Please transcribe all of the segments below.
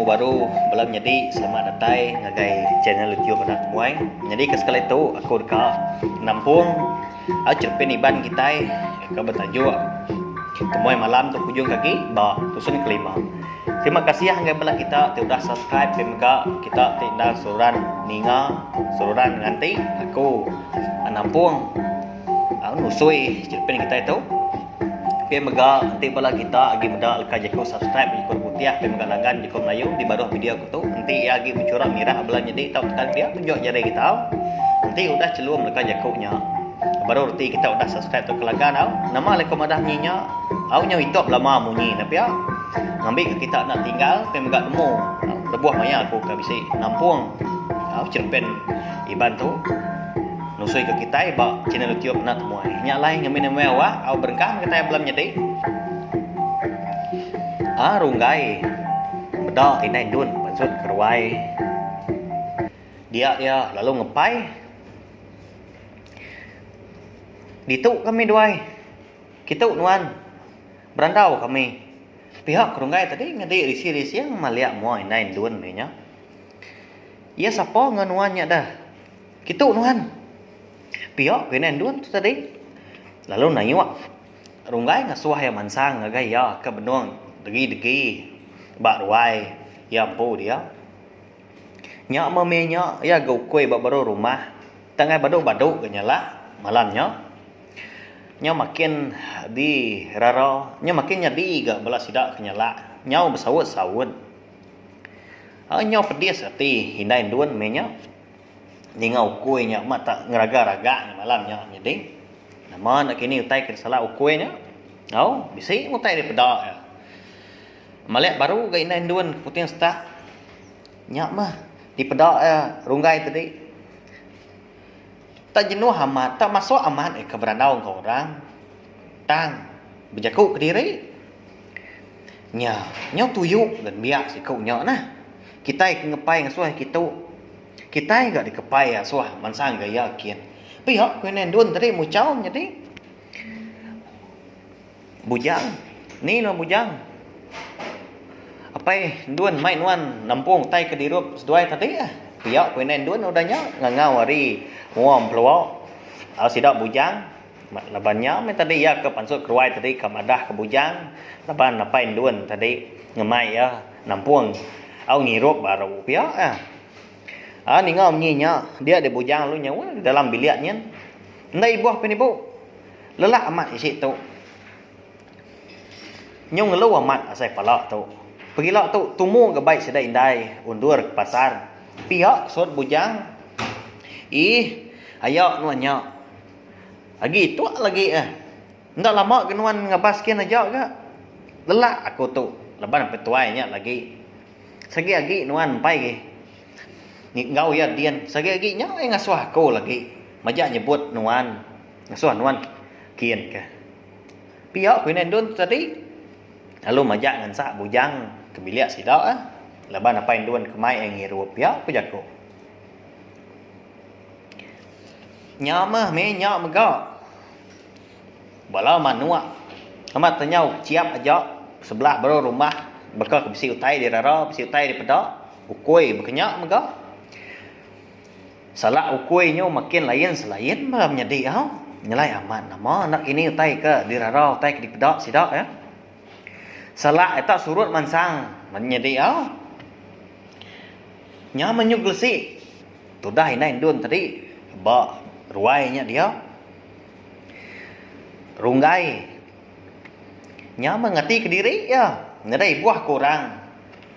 semua baru belum jadi selamat datang ngagai channel YouTube anak muai. Jadi sekali itu aku dekat Nampung cerpen iban kita ke bertajuk Temuai Malam Terkunjung Kaki Bah Tusun kelima. Terima kasih yang belah kita sudah subscribe dan kita tindak suran nganti aku Nampung nusui cerpen kita itu. Pemaga nanti bala kita agi beda leka jeko subscribe jeko putih pemaga langgan jeko Melayu di bawah video aku tu nanti agi mencurah mirah belah jadi tahu tekan dia tunjuk jari kita nanti udah celum leka jeko nya baru nanti kita udah subscribe tu ke langgan nama leko madah nyinya nya itu lama munyi tapi ngambil ke kita nak tinggal pemaga temu lebuah maya aku ke bisi Nampung cerpen iban tu nusui ke kita ba channel YouTube nak muai nya lain ngamin mewah au berkah kita belum jadi runggai beda ini dun maksud kerwai dia lalu ngepai dituk kami duai kita nuan berandau kami pihak runggai tadi ngadi risi-risi yang maliak muai nain dun nya ia sapa nganuannya dah kita nuan pihak kenen dun tadi lalu nayuak runggai ngasuah yang mansang ngagai ya ke benung degi bak ruai ya po dia nya memenya ya gau kue bak baru rumah tangai badu ke nyala malamnya nya makin di raro nya makin nyadi ga bala sidak ke nyala nyau bersawut nyau pedis ati hindai dun menya ningau kue nya mata ngeraga-raga malamnya jadi nama nak kini utai ke salah kue nya bisi utai di pedak ya malek baru gai nain duan puting stak nya mah di pedak ya runggai tadi tak jenuh amat tak masuk amat ke berandau ke orang tang berjaku ke diri nya tuyuk dan biak si kau nya nah kita ngepai ngasuh kita enggak dikepai suah mansang gaya kian pihak kenen dun tadi mucau jadi bujang ni no bujang apa dun mai nuan Nampung tai ke dirup seduai tadi pihak kenen dun udahnya ngangau hari muam peluau sidak bujang labannya mai tadi ya ke pansut keruai tadi ke madah ke bujang laban napain dun tadi ngemai Nampung au ngirup baru pihak ni ngau nyinya dia ada bujang lu nyawa dalam biliknya ndai buah penipu lelak amat isi tu nyung lu amat asai palak tu pergi lak tu tumu ke baik sedai indai undur ke pasar pihak sot bujang ayak nuannya lagi tu lagi ndak lama kenuan ngabaskin aja ke lelak aku tu leban petuainya lagi sagi lagi nuan pai ke ngau ya dian sagi nya ngasuah ko lagi majak nyebut nuan ngasuah nuan kian ke pihak kenen dun tadi lalu majak ngansa bujang ke bilik sidak laban apain dun kemai ngirup pihak ku jako nyamah me nyak mega bala manua amat tanyau ciap aja sebelah baru rumah bekal ke bisi utai di rara bisi utai di pedak ukoi berkenyak mega salah ukuinya makin lain selain malam nyadi nyelai aman nama nak ini utai ke dirarau utai ke dipedak sidak ya salah eta surut mansang menyedi nya menyuglesi tudah inain dun tadi ba ruainya dia runggai nya mengerti ke diri ya ngedai buah kurang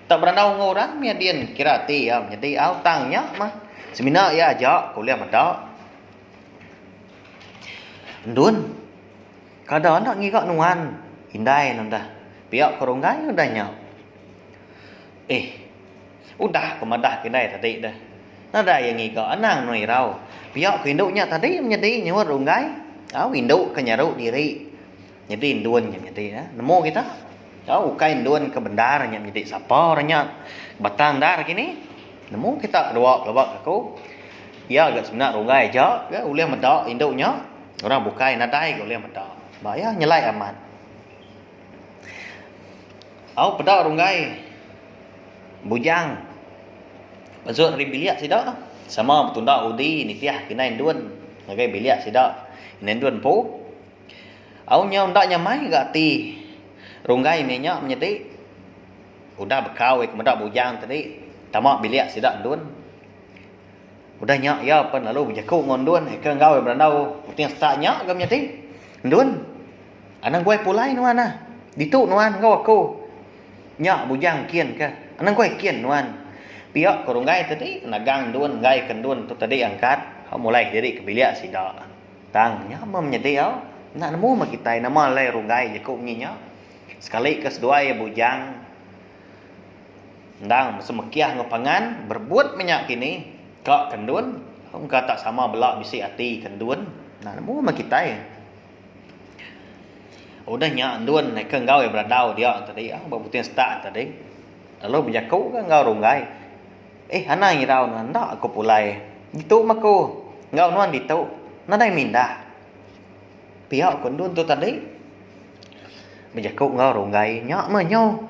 tak berandau ngorang miadian kirati jadi tangnya mah semina ya aja kuliah madak dun kada nak ngigak nuan indai nanda pihak koronggai udahnya udah kemadah kindai tadi dah nada yang ngigak anang noi rau pihak induknya tadi menjadi nyawa ronggai induk ke nyaru diri jadi indun jadi nemu kita ukai indun ke bendar nya menjadi sapa orangnya batang dar kini nemu kita kedua lebak aku ya agak sebenar runggai aja ya uliah medak induknya orang bukai nadai uliah medak bahaya nyelai aman pedak runggai bujang maksud ri bilia sida sama betunda udi nitiah kinain duan ngagai bilia sida kinain duan po au nyau ndak nyamai gati runggai menya menyedi udah bekau kemudak bujang tadi tamak bilia sida duan udah nyak ya pan lalu bejaku ngon duan ke ngau berandau puting sta nyak gam nyati duan anang gue pulai nuan ah ditu nuan ngau aku nyak bujang kian ke anang gue kian nuan piak korunggai tadi nagang duan gai kan duan tu tadi angkat au mulai diri ke bilia sida tang nya mem nyedi au nak nemu ma kita nama lai runggai jaku nyinya sekali kesedua ya bujang ndang semekiah ngopangan berbuat minyak kini kak kendun hong kata sama belak bisi ati kendun nah nemu ma kita ya udah nyak ndun naik ke ngau ya beradau dia tadi ah babutin sta tadi lalu berjaku ke ngau runggai ana ngirau nan ndak aku pulai gitu maku ngau nuan ditu nadai mindah pihak kendun tu tadi berjaku ngau runggai nyak ma nyau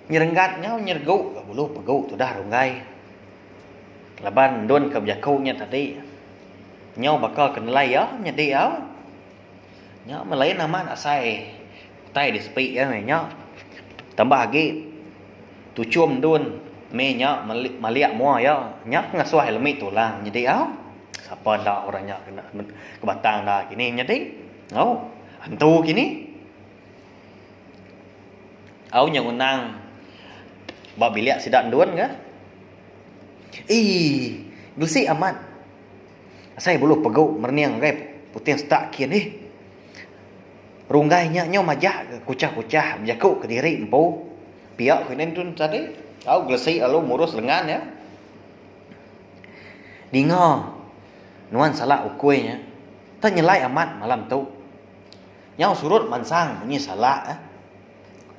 nyerenggat nhau nyergu bulu pegu tu dah runggai laban don ke jakunya tadi nhau bakal kenalai ya nyedi au nya melai nama nak sai tai di sepi ya nya tambah lagi tu cium don me nya maliak mua ya nya ngasuai lemi tulang nyedi au siapa dak orangnya kena kebatang dah kini nyedi au hantu kini au yang unang ba bilia sidak duan ke bersih amat saya bulu pegau merniang gai puting stak kian runggai nya nyo majah ke kucah-kucah berjaku ke diri empu piak kenen tun tadi au glesi alu murus lengan ya dingo nuan salah ukuinya tak nyelai amat malam tu nyau surut mansang bunyi salah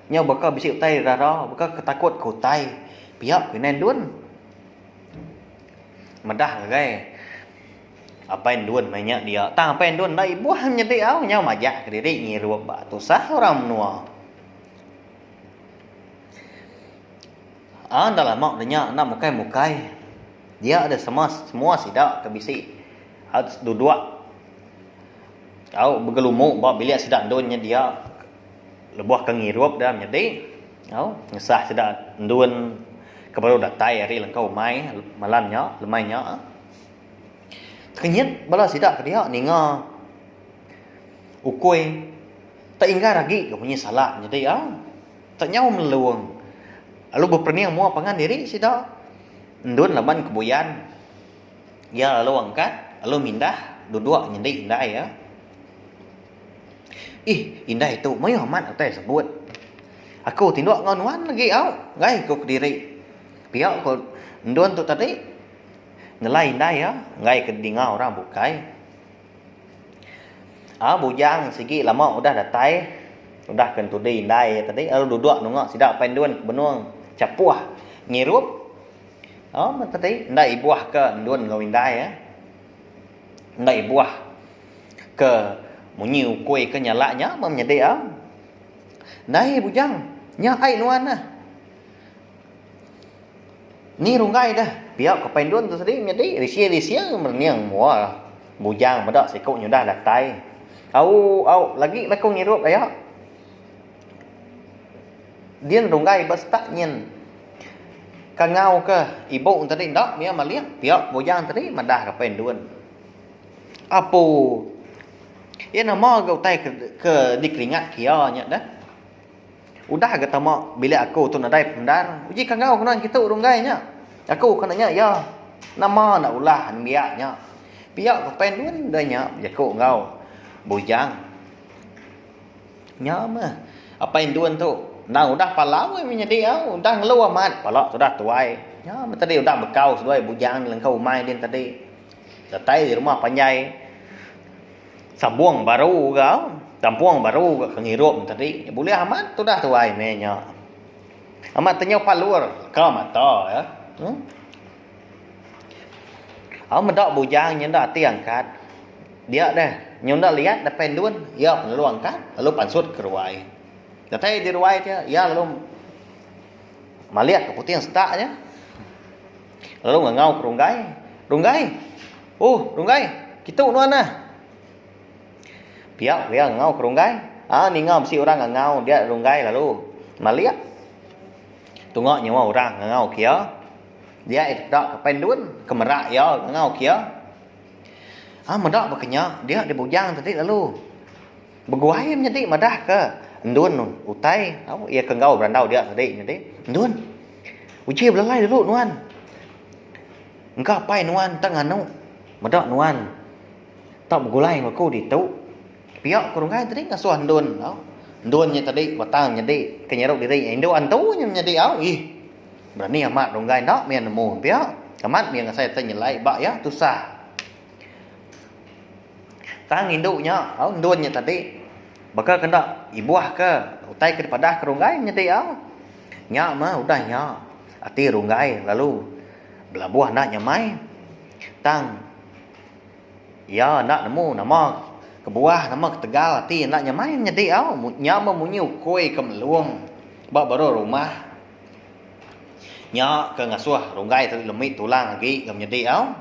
nhau bakal bisik tai rara bakal ketakut ko tai pihak kenen duan medah gai apa yang duan banyak dia tang apa yang duan dai buah nyeti au nhau majak ke diri ngiru ba tu sah orang menua dalam mak denya nak mukai dia ada semua sidak ke bisik harus duduk au begelumuk ba bilik sidak duannya dia lebuah ke ngirup dalam nyedi au ngesah sedak ndun kebaru datai hari lengkau mai malamnya lemainya kenyit bala sidak ke dia ninga ukui tak inggar lagi ke punya salah nyedi au tak nyau meluang lalu berperniang mua pangan diri sidak ndun laban kebuyan ya lalu angkat lalu mindah duduk nyedi indah ya indah itu mấy amat atai sebut aku tinduk ngonuan lagi au gai ku diri pihak ko ndon tu tadi ngelai indah ya gai ke dingau orang bukai bujang sigi lama udah datai udah kan tu di indah tadi lalu duduk nungok sidak penduan benuang capuah ngirup tadi ndai buah ke ndon ngau indah ya ndai buah ke munyiu kue ke nyalanya menyedi au nai bujang nya ai nuan ni runggai dah pihak ke pendun tu tadi menyedi risia merniang mua bujang medak sikuk nyudah datai au lagi aku ngirup aya dia runggai bestak nyen kangau ke ibu tadi ndak mia maliak pihak bujang tadi madah ke pendun apo ia nama kau tai ke dikeringat kianya dah udah kata mak bila aku tu nadai pendar uji kangau kenan kita urunggainya aku kananya ya nama nak ulah biaknya piak ke pendun danya jaku ngau bujang nyama apa yang duan tu nang udah palau menyedi au udah ngelu amat palak sudah tuai nyama tadi udah bekau sudah bujang lengkau mai din tadi datai di rumah panjai sambung baru kau tampuang baru ke ngirup tadi boleh amat tu dah tuai menya amat tanya palur kau mata ya medak bujang nyenda ti angkat dia dah nyenda lihat dah pendun ya lalu angkat lalu pansut ke ruai datai di ruai dia ya lalu melihat ke putih yang setaknya. Lalu ngau ke Runggai. Oh, Runggai, kita nuan nah. Pihak dia ngau ke Runggai. Ni ngau mesti orang ngau dia Runggai lalu melihat. Tengok nyawa orang ngau kia. Dia tak ke pendun, ke merak ya ngau kia. Medak berkenyak, dia di bujang tadi lalu. Berguai menjadi madah ke Ndun utai, ia ke ngau berandau dia tadi Ndun. Uji belalai dulu nuan. Engkau apa nuan tak nganu. Madak nuan. Tak bergulai aku di tu. Pihak kurungai tadi ngasuh Ndun. Ndunnya tadi batang jadi kenyeruk diri Indo antunya menjadi berani amat runggai nak mian nemu pihak. Amat mian saya tanyelai bak ya tusah. Tang indunya Ndunnya tadi bakal kena ibuah ke utai ke padah ke runggai menjadi nyak mah udah nyak. Ati runggai lalu belah buah nak nyamai tang ya nak nemu nama ke buah nama ke Tegal ati nak nyamai menjadi nyama munyu koi ke meluang baru rumah nyak ke ngasuh runggai tadi lemit tulang lagi ke menjadi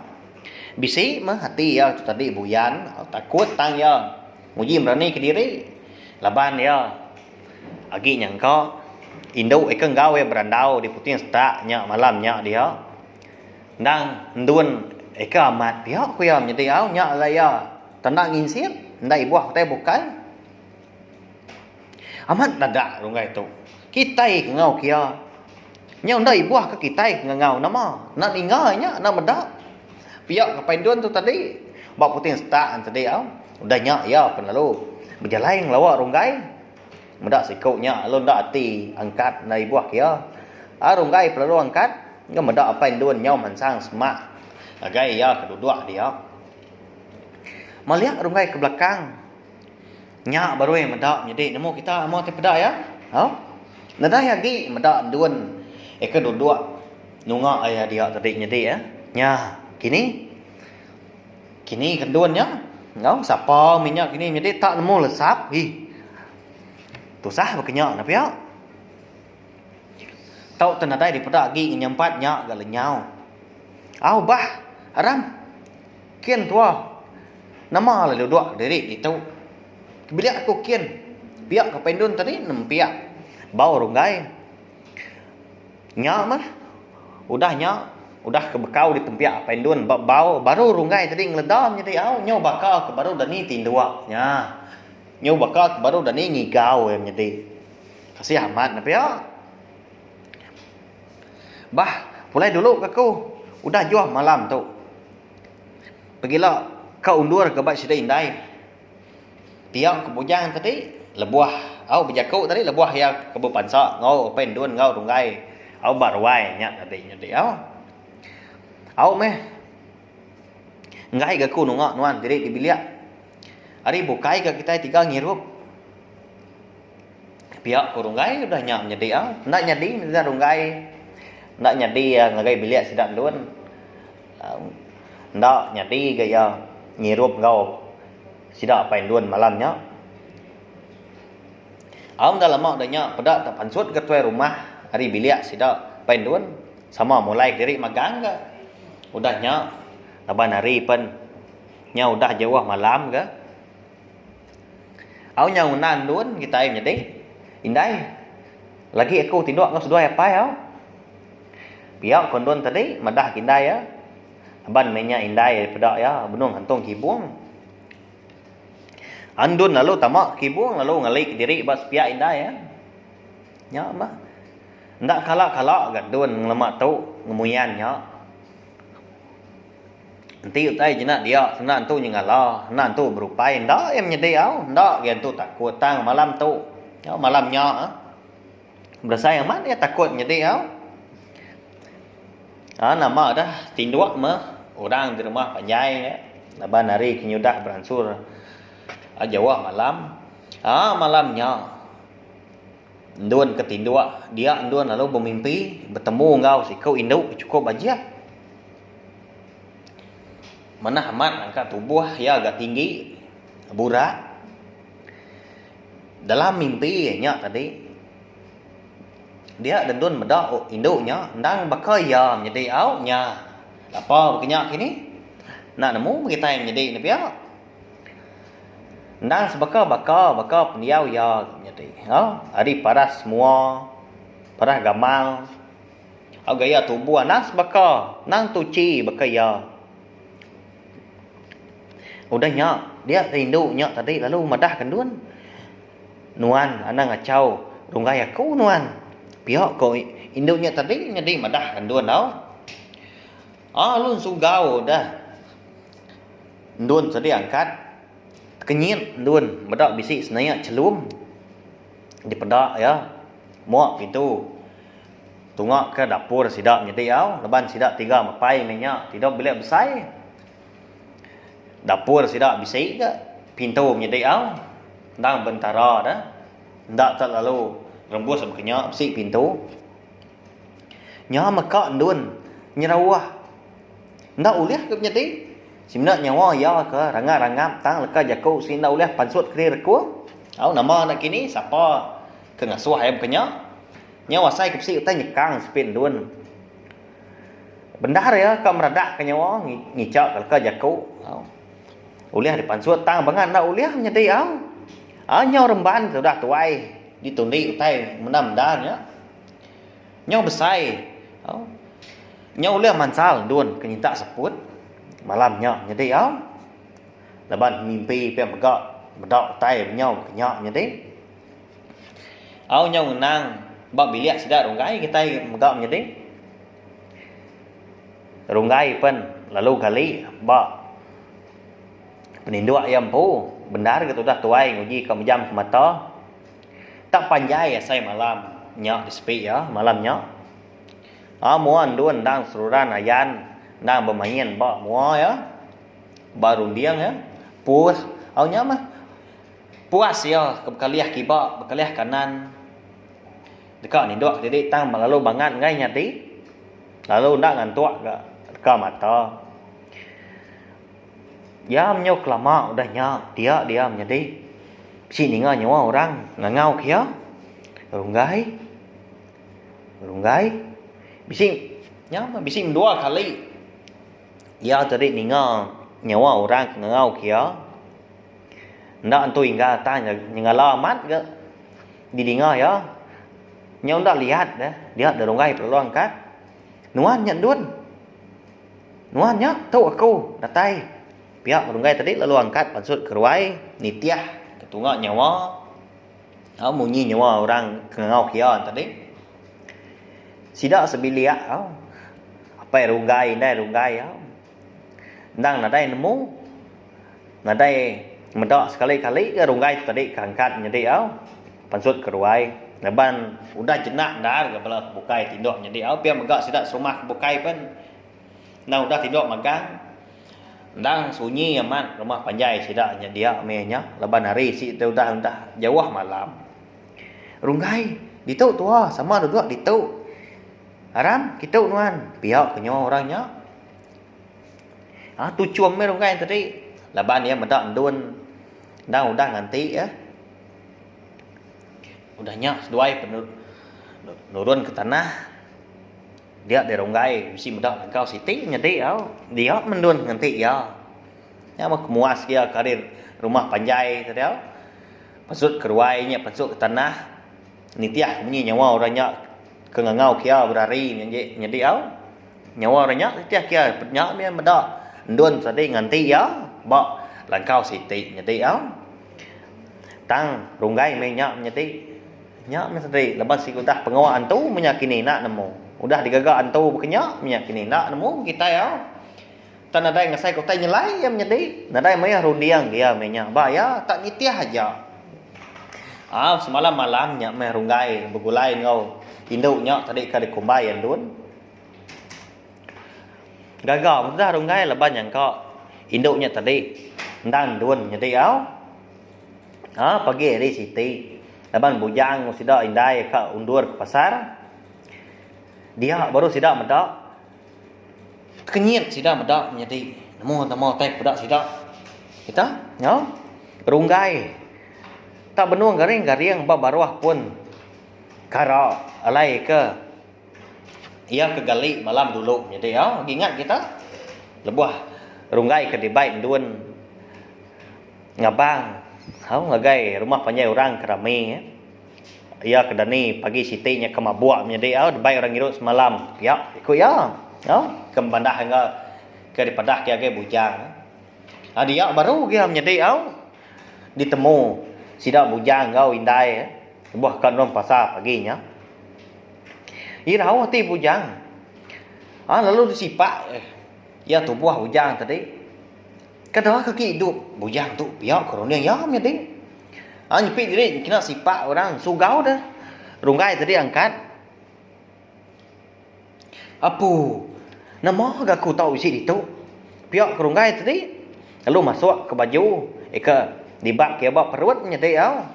bisi mah hati tu tadi buyan takut tang ya muji berani ke diri laban ya agi nyangka Indo ikan gawe berandau di putih setak nyak malamnya dia nang Ndun eka amat pihak ku ya menjadi nyak lah ya tendang insir ndai buah teh bukai amat dadak runggai tu kitai ngau kia nya ndai buah ke kitai ngau nama nak inganya nak medak pihak ke pendun tu tadi bak putih setak tadi udah nyak ya penalu berjalan lawak runggai medak sikaunya lo ndak ati angkat nai buah kia runggai perlu angkat ngam medak apa Ndun nyau mansang semak agai ya kedua dia melihat runggai ke belakang nyak baru medak jadi nemu kita mau te pedak ya nadah lagi medak Ndun kedua nunga ayah dia tadi jadi ya nya kini kedunnya ngau sapa minyak kini jadi tak nemu lesap tu sah berkenyak napa ya tau tenadai di pedak gi nyampat nyak gal nyau bah aram kian tua nama la duduk dari itu bila aku kian piak ke pendun tadi nempiak bau runggai nyak mah udah ke bekau di tempiak pendun bau baru runggai tadi ngeledam jadi nyau bakal ke baru dani tindua nya nyau bakal baru dani ngigau jadi kasih amat napa ya bah mulai dulu aku udah jual malam tu pergilah kau undur ke bak sidai indai tiang ke bujang tadi lebuah bejaku tadi lebuah ya ke pansa ngau pendun ngau runggai barwai nya tadi meh ngai ke ku nungak nuan diri di biliak hari bukai ke kita tiga ngirup pihak ku runggai udah nyam jadi ndak nyadi ndak runggai ndak nyadi ngagai biliak sidak Ndun ndak nyadi gaya ngirup ngau sidak Ndun malamnya dah lama dah nyak pedak tak pansut ke tuai rumah hari biliak sidak Ndun sama mulai diri magang ke udah nyak laban hari pen nya udah jauh malam ke nya unan Ndun kita jadi indai lagi aku tinduk ngau sedua apa ya pihak kondon tadi madah kindai ya ban menya indai pedak ya benung hantung kibung Ndun lalu tamak kibung lalu ngalik diri bas pihak indai ya nya mah ndak kalak gak Ndun ngelemak tu ngemuyan nya nanti utai jenak dia senan tu nyengala nan tu berupai ndak yang nyedi ndak gen tu takut tang malam tu malamnya berasa yang mana ya takut nyedi nama dah tinduk mah orang di rumah panjai ya laban hari kenyudah beransur Jawa malam malamnya Ndun ketinduk dia Ndun lalu bermimpi bertemu ngau si kau induk cukup aja mana amat angkat tubuh ya agak tinggi burak dalam mimpi nya tadi dia dendun medak induknya ndang bakal ya menjadi au nya apa kenyak ini nak nemu kita yang menjadi ni pihak ndang sebaka pendiau ya menjadi hari paras semua paras gamal au gaya tubuh nang sebaka nang tuci baka ya udahnya dia induknya tadi lalu madah kendun nuan anang ngacau runggai aku nuan pihak ko induknya tadi jadi madah kendun tau lu sugau dah ndun tadi angkat kenyit ndun madak bisi senaya celum di pedak ya muak pintu tungak ke dapur sidak nyedi au leban sidak 3 mapai minyak tidak bilik besar dapur sidak bisi ke pintu nyedi au ndang bentara dah ndak tak lalu rembus berkenyak bisi pintu nya maka ndun nyerawah ndak ulih ke nyedi simna nyawa ya ke rangap tang leka jaku sin ndak ulih pansut kri reku au nama nak kini siapa ke ngasuh ayam kenyak nyawa sai ke bisi utai nyekang spin ndun bendar ya ka meradak ke nyawa ngicak leka jaku ulih dipansut tang bangan ndak ulih nyedi au nyaw remban sudah tuai ditundi utai mendam-damnya nyaw besai nyaw ulih mansal dun kenyita seput malamnya nyedi au leban mimpi pe megak bedak utai nyaw kenyak nyedi au nyaw nang bab bilik sidak runggai kita megak nyedi runggai pen lalu kali ba peninduk ayam pu benar gitu dah tuai nguji ke jam ke mata tak panjai ya saya malam nyak di sepi ya malamnya muan dun dang seruran ayan dang bermain ba mua ya baru diang ya puas au nya mah puas ya ke kaliah kiba bekaliah kanan dekat ni dok jadi tang lalu bangan ngai nyati lalu ndak ngantuk ke mata ya menyok lama udahnya dia menjadi sini nyawa orang ngau kia runggai bising nya bising 2 kali ya tadi nyawa orang ngau kia ndak antui enggak tanya ngala mat ke di dinga ya nyau ndak lihat dah dia ada runggai perlu angkat nuan nhận luôn nuan nya tahu aku datai pihak runggai tadi lalu angkat pansut keruai nitiah ketunggak nyawa munyi nyawa orang kengau kia tadi sidak sebilia apa runggai ndang nadai nemu nadai medak sekali-kali ke runggai tadi angkat nyedi pansut keruai leban udah jenak dah kepala bukai tindok nyedi pihak megak sidak serumah bukai pun nah udah tindok magang ndang sunyi amat rumah panjai sidaknya dia mehnya leban hari si udah jauh malam runggai ditu tua sama duduk ditu aram kita nuan pihak kenyo orangnya tu cuam me runggai tadi leban dia medak ndun ndang udah nganti ya udahnya seduai nurun ke tanah dia để ronggai bisi medak kau siti nyedi dia mendun nganti ya mah kemuas dia karir rumah panjai tadi pasut keruai nya pasut ke tanah nitiah bunyi nyawa orangnya ke ngau kia berari nyedi nyawa orangnya nitiah kia penyak dia medak ndun sadi nganti ya ba langkau siti nyedi tang ronggai me nyak nyedi nyak me sadi lepas si kutah pengawaan tu menyakini nak nemu udah digagak antu berkenyak minyak kini nak nemu kita ya tan nadai ngasai kau tai nyelai yang menjadi nadai maya rundiang dia menya ba ya tak nitiah aja semalam malamnya meh runggai begulai ngau induknya tadi ka dikumbai yang dun gagak mudah runggai leban yang kau induknya tadi ndan dun nyedi pagi hari siti leban bujang sida indai ka undur ke pasar dia baru sidak medak kenyit sidak medak menjadi nemu tek pedak sidak kita runggai tak benuang garing ba baruah pun kara alai ke ia ke gali malam dulu jadi ingat kita lebuh runggai ke dibaik duan ngabang ngagai rumah panjai orang kerami ia ke dani pagi sitinya ke mabuk menjadi dibaik orang irut semalam ikut ke bandah ke dipadah ke bujang dia baru dia menjadi ditemu sidak bujang indai buah kan orang pasar paginya irau hati bujang lalu disipak ya tu buah bujang tadi kadang kaki hidup bujang tu biak korang dia menjadi nyepik diri kena sipak orang sugau dah runggai tadi angkat apa nama aku tahu isi itu biak runggai tadi lalu masuk ke baju ke dibak ke bak perut menjadi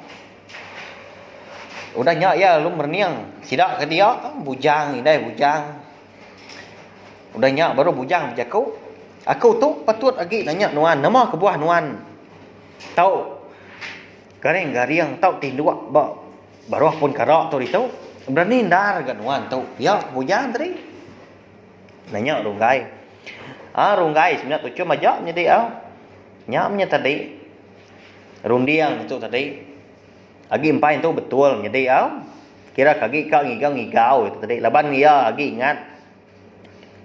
udah nyak ya lu merniang sidak ke dia bujang indai bujang udah nyak baru bujang berjaku aku tu patut lagi nanya nuan nama ke buah nuan tahu gareng gariang tahu tinduk baru pun karak tu itu berani ndar ke nuan tu ya bujang tadi nanya runggai runggai sebenarnya tu cuma jak menjadi nyamnya tadi rundiang itu tadi agi empai itu betul jadi kira kaki kau ngigau itu tadi laban dia agi ingat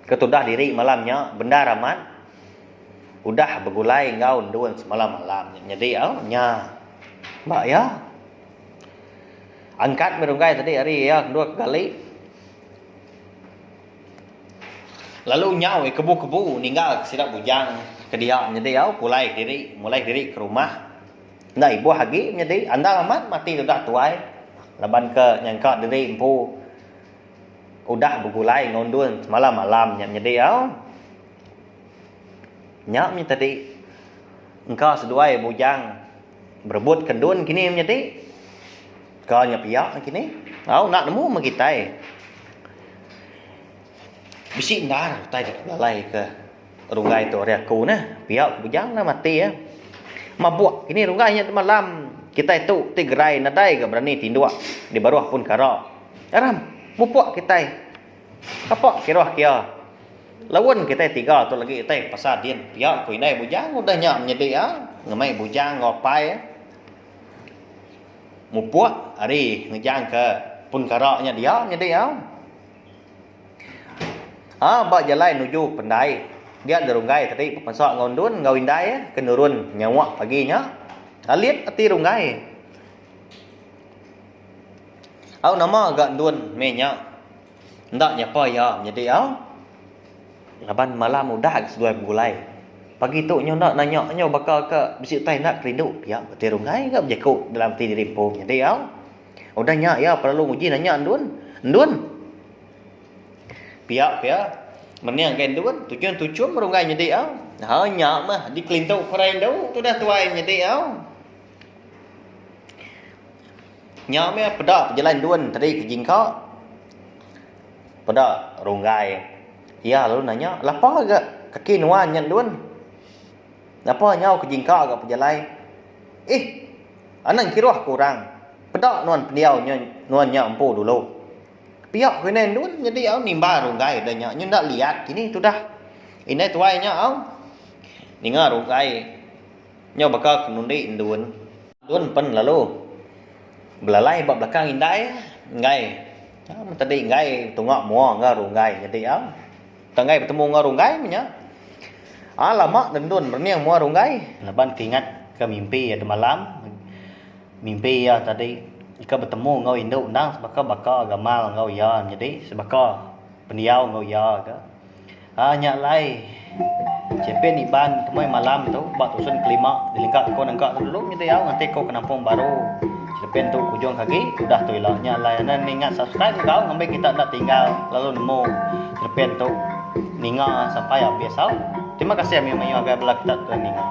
ketudah diri malamnya benda ramat udah begulai engkau duan semalam malam jadi nya mbak ya angkat merunggai tadi hari kedua kali lalu nyau kebu-kebu ninggal sidak bujang ke dia jadi mulai diri ke rumah nah ibu hagi menjadi anda amat mati sudah tuai laban ke nyangka diri empu udah begulai ngondun semalam malam menjadi nyaknya tadi engkau seduai bujang berebut kendun kini menjadi kau nyapiak kini nak nemu magitai bisi ndar tai balai ke runggai tu aku nah piak bujang lah mati mabuk ini runggainya malam kita itu tigrai nadai ke berani tinduk di baruah pun karak aram bupuk kita apa kira kia lawan kita tiga tu lagi kita pasar din piak ku indai bujang udah nyak menjadi ngamai bujang ngopai mupuk hari ngejang ke pun karaknya dia menjadi bak jalan menuju pendai dia derunggai tadi pasal ngondun ngau indai kenurun nyawa paginya alit ati runggai nama agak dun menya ndak nyapa ya menjadi laban malam udah sedua gulai pagi tu nyo nak nanya nyo bakal ke bisi tai nak kerindu ya ati runggai ke berjaku dalam ti diri pom jadi udah nyak ya perlu uji nanya ndun piak ya meniang kain duan tujuan merunggai jadi nyak mah di kelintu perai dau tu dah tuai jadi nyak mah pada perjalanan duan tadi ke jingka pada runggai ya lalu nanya lapa agak kaki nuan nyan duan lapa nyau ke jingka agak perjalanan anak kira kurang pada nuan pendiau nuan nyak empu dulu piak kena dun jadi nimba runggai dah nya ndak lihat kini tu dah ini tuai nya ninga runggai nya bakal kenundi dun pen lalu belalai bab belakang indai ngai tadi ngai tungak mua nga runggai jadi tangai bertemu nga runggai nya lama dun berniang mua runggai laban keingat ke mimpi ada malam mimpi tadi jika bertemu ngau induk nang sebaka gamal ngau ya jadi sebaka pendiau ngau ya ke nyak lai cepen iban temui malam tu bak tusun kelima dilingkak kau nangkak dulu nyete nanti kau ke Nampung Baru cepen tu ujung kaki udah tu ilah nyak lai nan ingat subscribe kau ngambil kita nak tinggal lalu nemu cepen tu ninga sampai habis terima kasih mi agak belak kita tu ninga